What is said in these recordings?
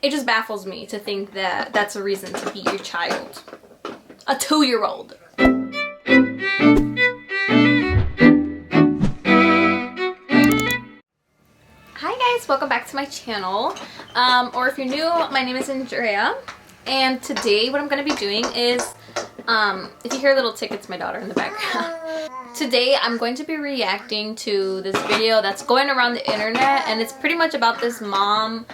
it just baffles me to think that that's a reason to beat your child. A 2-year-old. Hi guys, welcome back to my channel. Or if you're new, my name is Andrea. And today what I'm going to be doing is, if you hear little tickets, my daughter in the background. Today I'm going to be reacting to this video that's going around the internet, and it's pretty much about this mom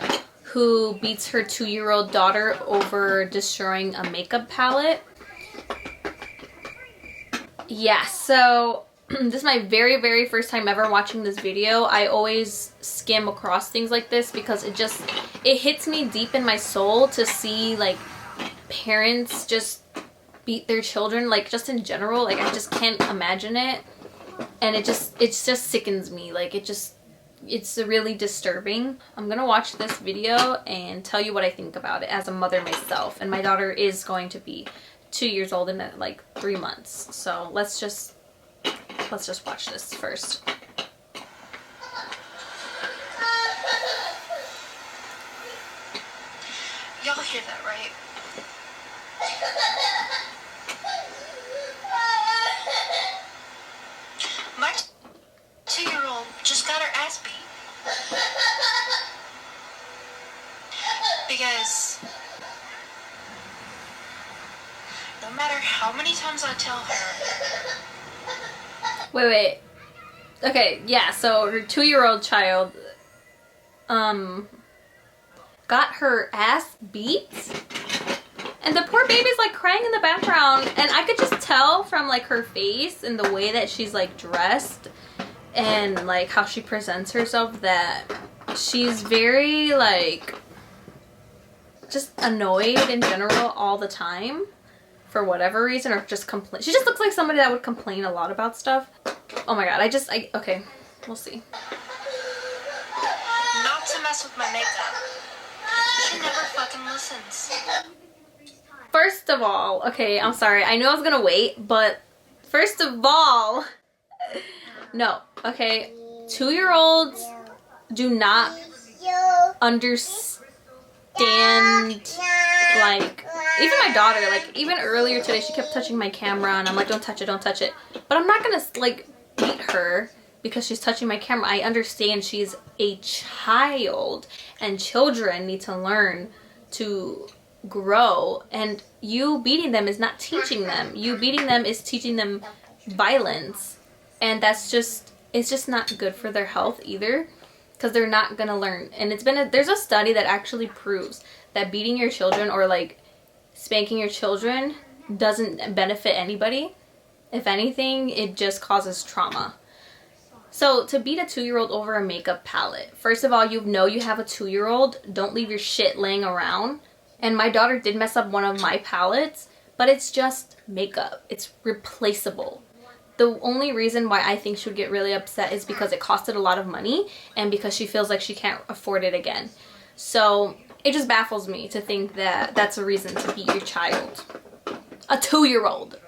who beats her 2-year-old daughter over destroying a makeup palette. Yeah, so this is my very first time ever watching this video. I always skim across things like this because it hits me deep in my soul to see like parents just beat their children, like just in general. Like I just can't imagine it, and it just sickens me. Like it's really disturbing. I'm gonna watch this video and tell you what I think about it as a mother myself, and my daughter is going to be 2 years old in like 3 months. So let's just watch this first. Y'all hear that, right? My 2-year-old just got her ass beat. Because no matter how many times I tell her... Wait. Okay, yeah, so her 2-year-old child got her ass beat, and the poor baby's like crying in the background, and I could just tell from like her face and the way that she's like dressed and like how she presents herself that she's very like just annoyed in general all the time for whatever reason, or just complain. She just looks like somebody that would complain a lot about stuff. Oh my god, okay, we'll see. Not to mess with my makeup. She never fucking listens. First of all, okay, I'm sorry. I knew I was gonna wait, but first of all, no, okay, 2-year-olds do not understand, like, even my daughter, like, even earlier today, she kept touching my camera, and I'm like, don't touch it, don't touch it. But I'm not gonna, like, beat her because she's touching my camera. I understand she's a child, and children need to learn to grow, and you beating them is not teaching them. You beating them is teaching them violence, and it's just not good for their health either, because they're not gonna learn. And there's a study that actually proves that beating your children or like spanking your children doesn't benefit anybody. If anything, it just causes trauma. So to beat a 2-year-old over a makeup palette, first of all, you know you have a 2-year-old. Don't leave your shit laying around. And my daughter did mess up one of my palettes, but it's just makeup. It's replaceable. The only reason why I think she would get really upset is because it costed a lot of money and because she feels like she can't afford it again. So it just baffles me to think that that's a reason to beat your child. A 2-year-old.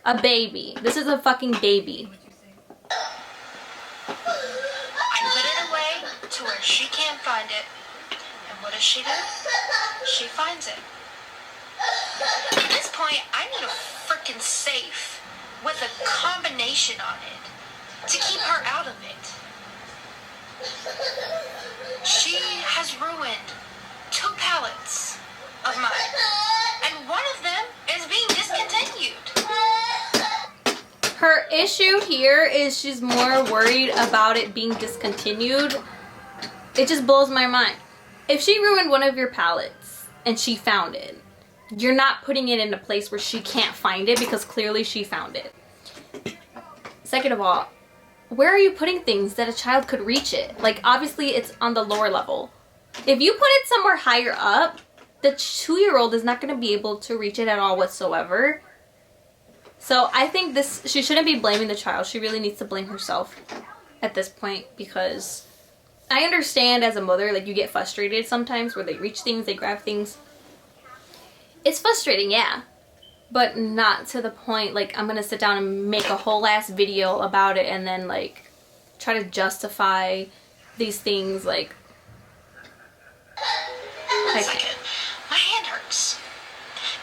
A baby. This is a fucking baby. I put it away to where she can't find it. And what does she do? She finds it. At this point, I need a freaking safe with a combination on it to keep her out of it. She has ruined 2 palettes of mine, and one of them is being discontinued. Her issue here is she's more worried about it being discontinued. It just blows my mind. If she ruined one of your palettes and she found it, you're not putting it in a place where she can't find it, because clearly she found it. Second of all, where are you putting things that a child could reach it? Like, obviously it's on the lower level. If you put it somewhere higher up, the 2-year-old is not going to be able to reach it at all whatsoever. So I think she shouldn't be blaming the child. She really needs to blame herself at this point, because I understand as a mother, like, you get frustrated sometimes where they reach things, they grab things. It's frustrating, yeah, but not to the point, like, I'm gonna sit down and make a whole ass video about it and then, like, try to justify these things, like, one second. My hand hurts.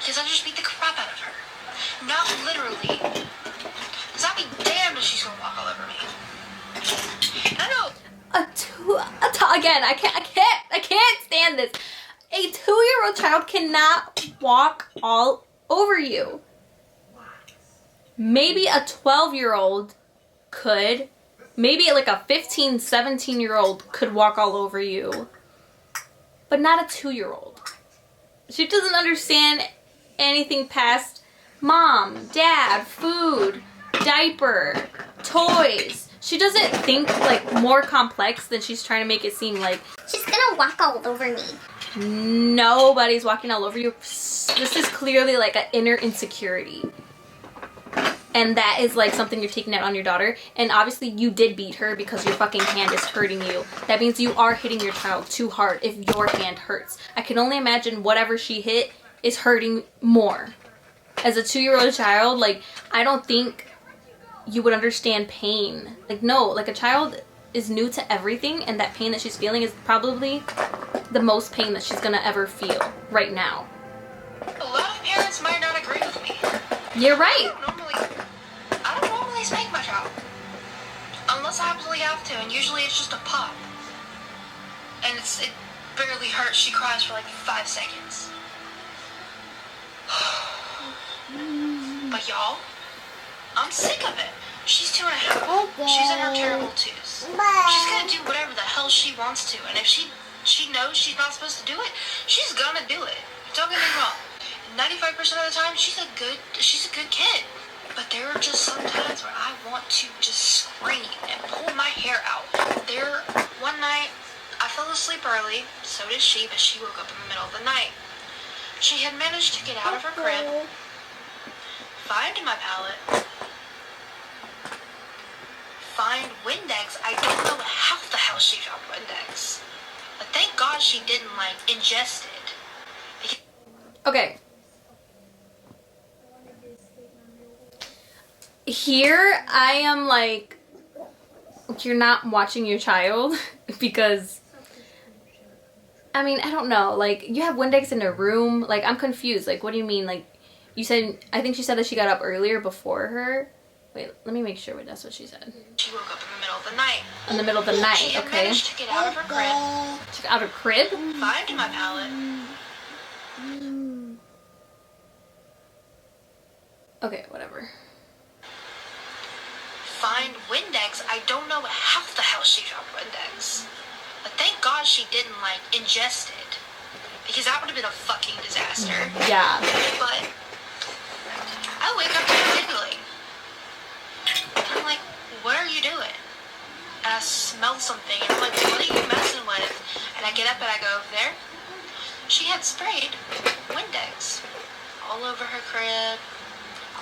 Because I just beat the crap out of her. Not literally. Because I'll be damned if she's gonna walk all over me. And I know. Again, I can't stand this. A 2-year-old child cannot walk all over you. Maybe a 12-year-old could. Maybe like a 15, 17-year-old could walk all over you. But not a 2-year-old. She doesn't understand anything past mom, dad, food, diaper, toys. She doesn't think like more complex than she's trying to make it seem like. She's gonna walk all over me. Nobody's walking all over you. This is clearly like an inner insecurity. And that is like something you're taking out on your daughter. And obviously you did beat her because your fucking hand is hurting you. That means you are hitting your child too hard if your hand hurts. I can only imagine whatever she hit is hurting more. As a 2-year-old child, like, I don't think you would understand pain. Like, no, like a child is new to everything, and that pain that she's feeling is probably the most pain that she's gonna ever feel right now. A lot of parents might not agree with me. You're right. I don't normally spank my child. Unless I absolutely have to, and usually it's just a pop. And it barely hurts. She cries for like 5 seconds. But y'all, I'm sick of it. She's 2.5. She's in her terrible twos. She's gonna do whatever the hell she wants to, and if she knows she's not supposed to do it, she's gonna do it. Don't get me wrong. 95% of the time, she's a good kid. But there are just some times where I want to just scream and pull my hair out. One night, I fell asleep early. So did she, but she woke up in the middle of the night. She had managed to get out of her crib, find my palette, find Windex. I don't know how the hell she found Windex. But thank God she didn't, like, ingest it. Okay. Here, I am like, you're not watching your child because, I mean, I don't know. Like, you have Windex in a room. Like, I'm confused. Like, what do you mean? Like, you said, I think she said that she got up earlier before her. Wait, let me make sure that's what she said. She woke up in the middle of the night. In the middle of the night, she had okay. managed to get out of her crib. She got out of her crib? Find my palette. Okay, whatever. Find Windex. I don't know how the hell she found Windex. But thank God she didn't, like, ingest it. Because that would have been a fucking disaster. Yeah. But I wake up to her giggling. And I'm like, what are you doing? And I smell something. And I'm like, what are you messing with? And I get up and I go over there. She had sprayed Windex all over her crib,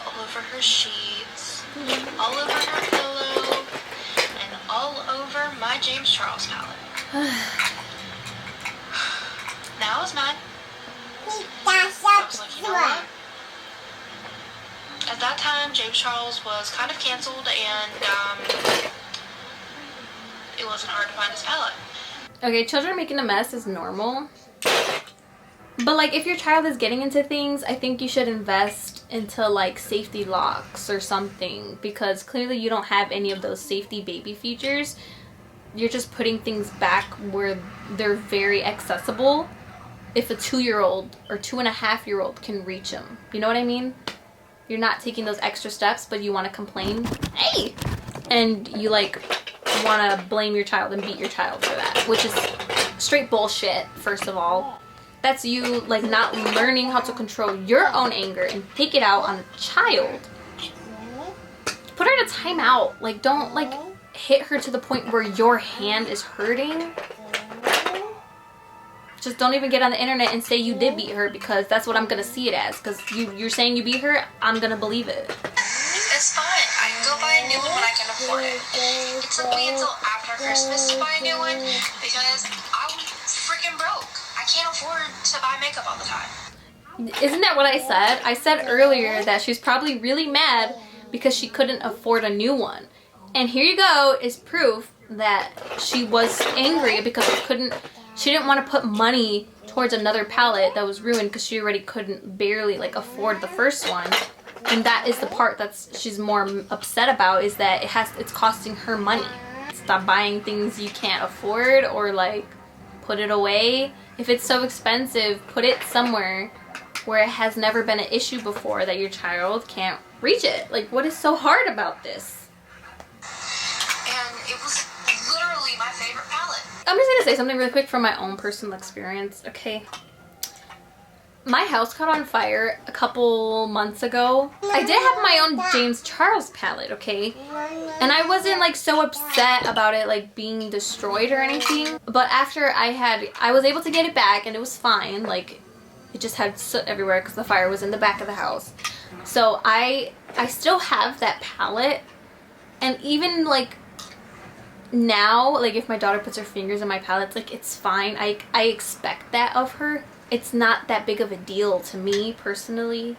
all over her sheets, all over her pillow, and all over my James Charles palette. Now I was mad. I was like, you know what? At that time, James Charles was kind of canceled, and it wasn't hard to find his palette. Okay, children making a mess is normal. But, like, if your child is getting into things, I think you should invest into, like, safety locks or something. Because clearly you don't have any of those safety baby features. You're just putting things back where they're very accessible. If a 2-year-old or 2.5-year-old can reach them. You know what I mean? You're not taking those extra steps, but you want to complain. Hey! And you, like, want to blame your child and beat your child for that. Which is straight bullshit, first of all. That's you, like, not learning how to control your own anger and take it out on a child. Put her in a timeout. Like, don't, like, hit her to the point where your hand is hurting. Just don't even get on the internet and say you did beat her, because that's what I'm going to see it as. Because you're saying you beat her, I'm going to believe it. It's fine. I can go buy a new one when I can afford it. It took me until after Christmas to buy a new one because I'm freaking broke. I can't afford to buy makeup all the time. Isn't that what I said? I said earlier that she's probably really mad because she couldn't afford a new one. And here you go is proof that she was angry because she didn't want to put money towards another palette that was ruined because she already couldn't barely like afford the first one. And that is the part that's she's more upset about, is that it's costing her money. Stop buying things you can't afford, or like put it away. If it's so expensive, put it somewhere where it has never been an issue before that your child can't reach it. Like, what is so hard about this? And it was literally my favorite palette. I'm just gonna say something really quick from my own personal experience, okay? My house caught on fire a couple months ago. I did have my own James Charles palette, okay? And I wasn't like so upset about it like being destroyed or anything. But after I was able to get it back and it was fine. Like, it just had soot everywhere because the fire was in the back of the house. So I still have that palette. And even like now, like if my daughter puts her fingers in my palette, like it's fine. I expect that of her. It's not that big of a deal to me personally,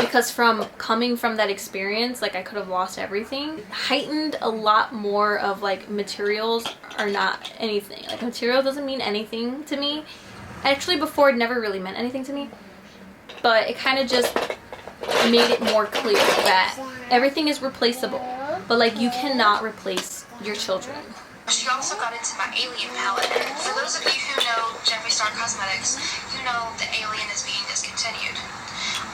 because coming from that experience, like I could have lost everything. Heightened a lot more of like materials are not anything. Like material doesn't mean anything to me. Actually, before it never really meant anything to me, but it kind of just made it more clear that everything is replaceable, but like you cannot replace your children. She also got into my Alien palette. For those of you who know Jeffree Star Cosmetics, you know the Alien is being discontinued.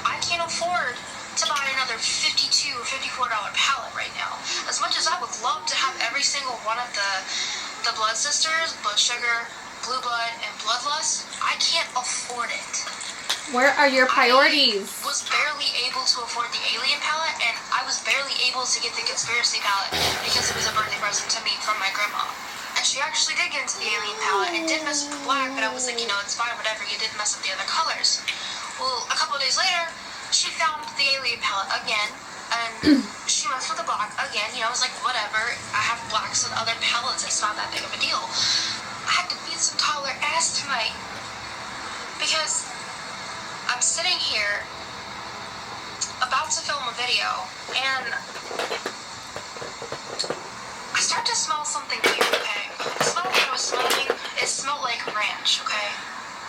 I can't afford to buy another $52 or $54 palette right now. As much as I would love to have every single one of the Blood Sisters, Blood Sugar, Blue Blood, and Bloodlust, I can't afford it. Where are your priorities? I was barely able to afford the Alien palette, and I was barely able to get the Conspiracy palette because it was a birthday present to me from my grandma. And she actually did get into the Alien palette and did mess with the black, but I was like, you know, it's fine, whatever, you didn't mess with the other colors. Well, a couple of days later, she found the Alien palette again, and she messed with the black again. You know, I was like, whatever, I have blacks and other palettes, it's not that big of a deal. I had to beat some toddler ass tonight because I'm sitting here about to film a video and I start to smell something new, okay? The smell that I was smelling, it smelled like ranch, okay?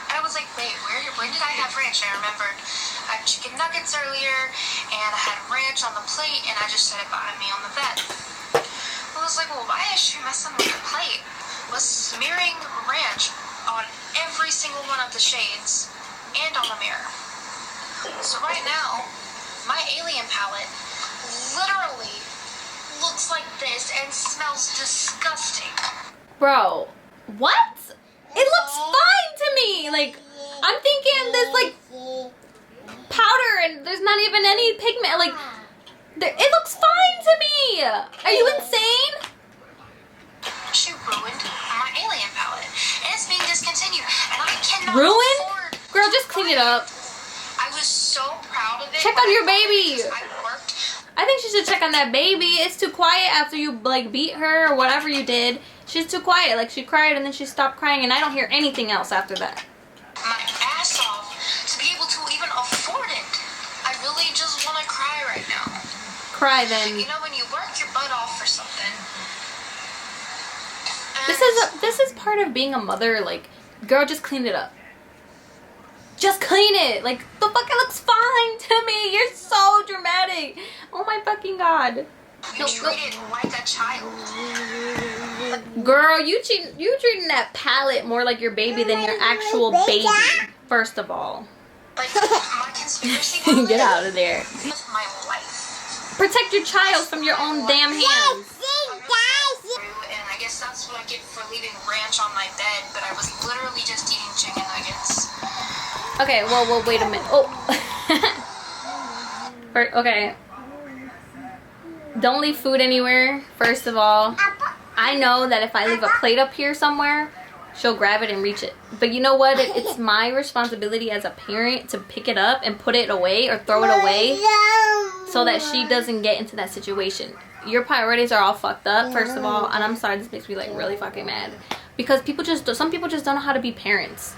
And I was like, wait, when did I have ranch? I remembered I had chicken nuggets earlier and I had ranch on the plate and I just set it behind me on the bed. I was like, well, why is she messing with the plate? I was smearing ranch on every single one of the shades and on the mirror. So right now, my Alien palette literally looks like this and smells disgusting. Bro, what? It looks fine to me. Like, I'm thinking this like powder and there's not even any pigment. Like, it looks fine to me. Are you insane? She ruined my Alien palette and it's being discontinued and I cannot Ruined? afford. Girl, just clean it up. I was so proud of it. Check on your baby. I worked. I think she should check on that baby. It's too quiet after you like beat her or whatever you did. She's too quiet. Like, she cried and then she stopped crying and I don't hear anything else after that. My ass off to be able to even afford it. I really just want to cry right now. Cry then. You know, when you work your butt off for something. This is part of being a mother. Like, girl, just clean it up. Just clean it. Like, the fuck, it looks fine to me. You're so dramatic. Oh my fucking god. You treat it like a child. Girl, you treating that palette more like your baby than your actual baby. First of all. Like, my conspiracy palette. Get out of there. With my life. Protect your child from your own damn hands. And I guess that's what I get for leaving ranch on my bed, but I was literally just eating chicken nuggets. Okay, well, wait a minute. Oh. Okay. Don't leave food anywhere, first of all. I know that if I leave a plate up here somewhere, she'll grab it and reach it. But you know what? It's my responsibility as a parent to pick it up and put it away or throw it away so that she doesn't get into that situation. Your priorities are all fucked up, first of all. And I'm sorry, this makes me like really fucking mad. Because some people just don't know how to be parents.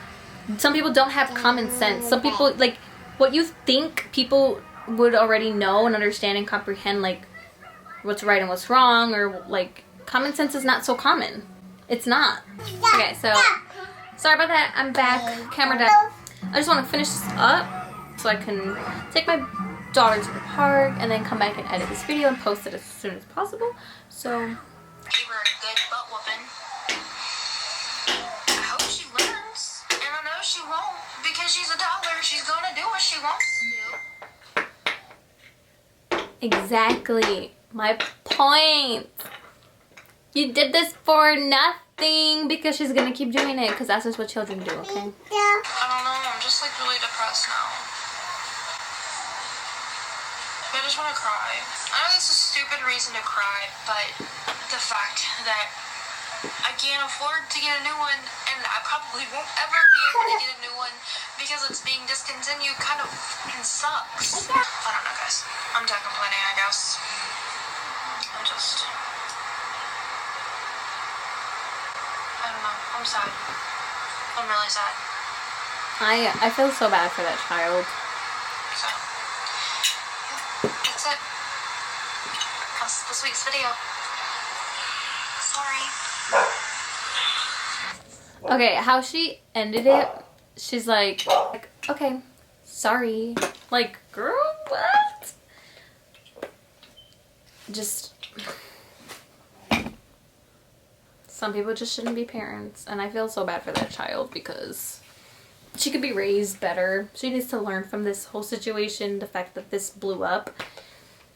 Some people don't have common sense. Some people, like, what you think people would already know and understand and comprehend, like, what's right and what's wrong, or, like, common sense is not so common. It's not. Okay, so Sorry about that. I'm back. Camera done. I just want to finish this up so I can take my daughter to the park and then come back and edit this video and post it as soon as possible. So Give her a good butt whooping. I hope she learns. And I know she won't because she's a toddler. She's gonna do what she wants to do. exactly my point. You did this for nothing because she's gonna keep doing it because that's just what children do, okay? I don't know. I'm just like really depressed now. I just want to cry. I know this is a stupid reason to cry, but the fact that I can't afford to get a new one, and I probably won't ever be able to get a new one because it's being discontinued kind of fucking sucks. I don't know, guys. I'm done complaining, I guess. I don't know. I'm sad. I'm really sad. I feel so bad for that child. So, yeah, that's it. That's this week's video. Sorry. Okay, how she ended it, she's like, okay, sorry. Like, girl, what? Just, some people just shouldn't be parents, and I feel so bad for that child because she could be raised better. She needs to learn from this whole situation. The fact that this blew up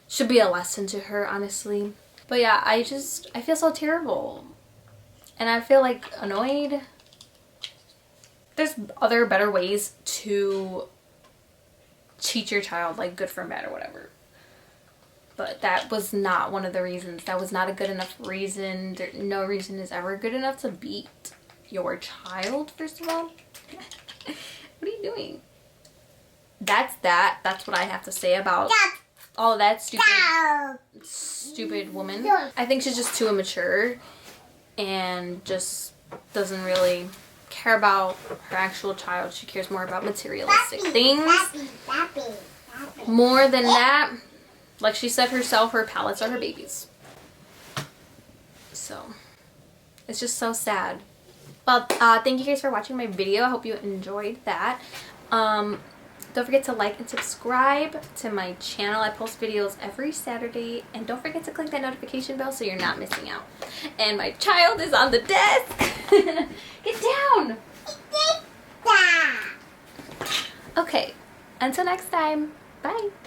should be a lesson to her, honestly. But yeah, I feel so terrible. And I feel like annoyed. There's other better ways to teach your child, like good from bad or whatever. But that was not one of the reasons. That was not a good enough reason. No reason is ever good enough to beat your child, first of all. What are you doing? That's that. That's what I have to say about all of that stupid woman. I think she's just too immature and just doesn't really care about her actual child. She cares more about materialistic things. More than that, like she said herself, her palettes are her babies. So it's just so sad. Well, thank you guys for watching my video. I hope you enjoyed that. Don't forget to like and subscribe to my channel. I post videos every Saturday. And don't forget to click that notification bell so you're not missing out. And my child is on the desk. Get down. Okay. Until next time. Bye.